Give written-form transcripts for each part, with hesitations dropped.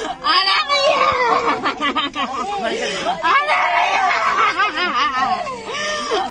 आना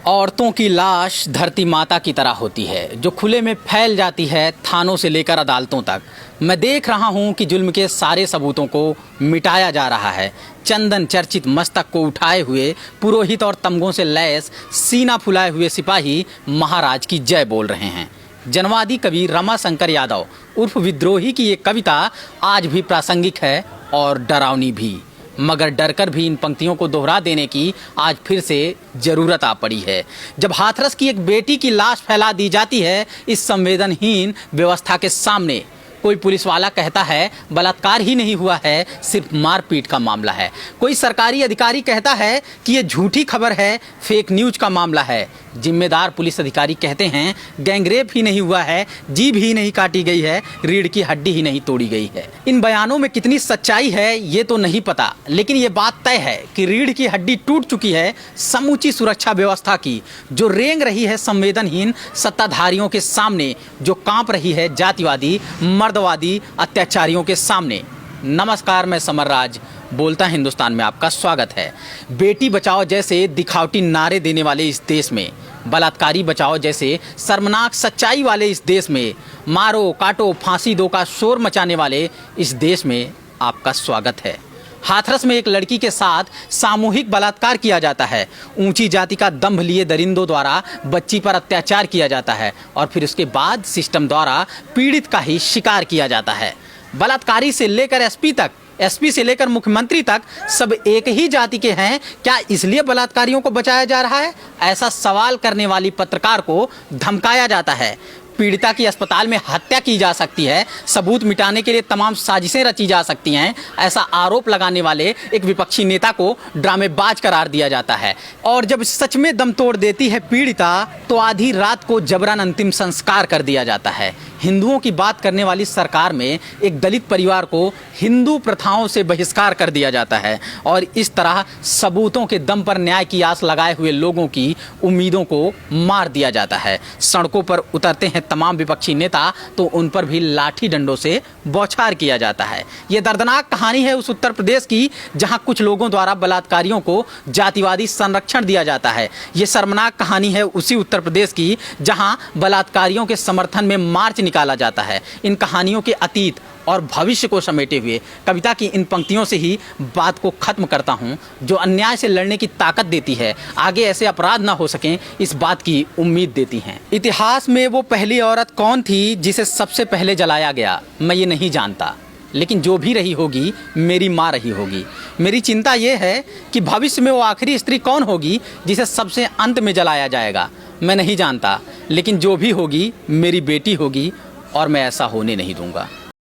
औरतों की लाश धरती माता की तरह होती है, जो खुले में फैल जाती है थानों से लेकर अदालतों तक। मैं देख रहा हूं कि जुल्म के सारे सबूतों को मिटाया जा रहा है। चंदन चर्चित मस्तक को उठाए हुए पुरोहित और तमगों से लैस सीना फुलाए हुए सिपाही महाराज की जय बोल रहे हैं। जनवादी कवि रमाशंकर यादव उर्फ विद्रोही की ये कविता आज भी प्रासंगिक है और डरावनी भी, मगर डरकर भी इन पंक्तियों को दोहरा देने की आज फिर से जरूरत आ पड़ी है। जब हाथरस की एक बेटी की लाश फैला दी जाती है इस संवेदनहीन व्यवस्था के सामने, कोई पुलिस वाला कहता है बलात्कार ही नहीं हुआ है, सिर्फ मारपीट का मामला है। कोई सरकारी अधिकारी कहता है कि ये झूठी खबर है, फेक न्यूज का मामला है। जिम्मेदार पुलिस अधिकारी कहते हैं गैंगरेप ही नहीं हुआ है, जीभ ही नहीं काटी गई है, रीढ़ की हड्डी ही नहीं तोड़ी गई है। इन बयानों में कितनी सच्चाई है ये तो नहीं पता, लेकिन ये बात तय है कि रीढ़ की हड्डी टूट चुकी है समूची सुरक्षा व्यवस्था की, जो रेंग रही है संवेदनहीन सत्ताधारियों के सामने, जो कांप रही है जातिवादी मर्दवादी अत्याचारियों के सामने। नमस्कार, मैं समरराज बोलता हिंदुस्तान में आपका स्वागत है। बेटी बचाओ जैसे दिखावटी नारे देने वाले इस देश में, बलात्कारी बचाओ जैसे शर्मनाक सच्चाई वाले इस देश में, मारो काटो फांसी दो का शोर मचाने वाले इस देश में आपका स्वागत है। हाथरस में एक लड़की के साथ सामूहिक बलात्कार किया जाता है। ऊंची जाति का दंभ लिए दरिंदों द्वारा बच्ची पर अत्याचार किया जाता है और फिर उसके बाद सिस्टम द्वारा पीड़ित का ही शिकार किया जाता है। बलात्कारी से लेकर एसपी तक, एसपी से लेकर मुख्यमंत्री तक सब एक ही जाति के हैं। क्या इसलिए बलात्कारियों को बचाया जा रहा है? ऐसा सवाल करने वाली पत्रकार को धमकाया जाता है। पीड़िता की अस्पताल में हत्या की जा सकती है, सबूत मिटाने के लिए तमाम साजिशें रची जा सकती हैं, ऐसा आरोप लगाने वाले एक विपक्षी नेता को ड्रामेबाज करार दिया जाता है। और जब सच में दम तोड़ देती है पीड़िता तो आधी रात को जबरन अंतिम संस्कार कर दिया जाता है। हिंदुओं की बात करने वाली सरकार में एक दलित परिवार को हिंदू प्रथाओं से बहिष्कार कर दिया जाता है और इस तरह सबूतों के दम पर न्याय की आस लगाए हुए लोगों की उम्मीदों को मार दिया जाता है। सड़कों पर उतरते हैं तमाम विपक्षी नेता तो उन पर भी लाठी डंडों से बौछार किया जाता है। ये दर्दनाक कहानी है उस उत्तर प्रदेश की जहां कुछ लोगों द्वारा बलात्कारियों को जातिवादी संरक्षण दिया जाता है। ये शर्मनाक कहानी है उसी उत्तर प्रदेश की जहां बलात्कारियों के समर्थन में मार्च निकाला जाता है। इन कहानियों के अतीत और भविष्य को समेटे हुए कविता की इन पंक्तियों से ही बात को खत्म करता हूं, जो अन्याय से लड़ने की ताकत देती है, आगे ऐसे अपराध ना हो सकें इस बात की उम्मीद देती हैं। इतिहास में वो पहली औरत कौन थी जिसे सबसे पहले जलाया गया, मैं ये नहीं जानता, लेकिन जो भी रही होगी मेरी माँ रही होगी। मेरी चिंता ये है कि भविष्य में वो आखिरी स्त्री कौन होगी जिसे सबसे अंत में जलाया जाएगा, मैं नहीं जानता, लेकिन जो भी होगी मेरी बेटी होगी और मैं ऐसा होने नहीं दूंगा।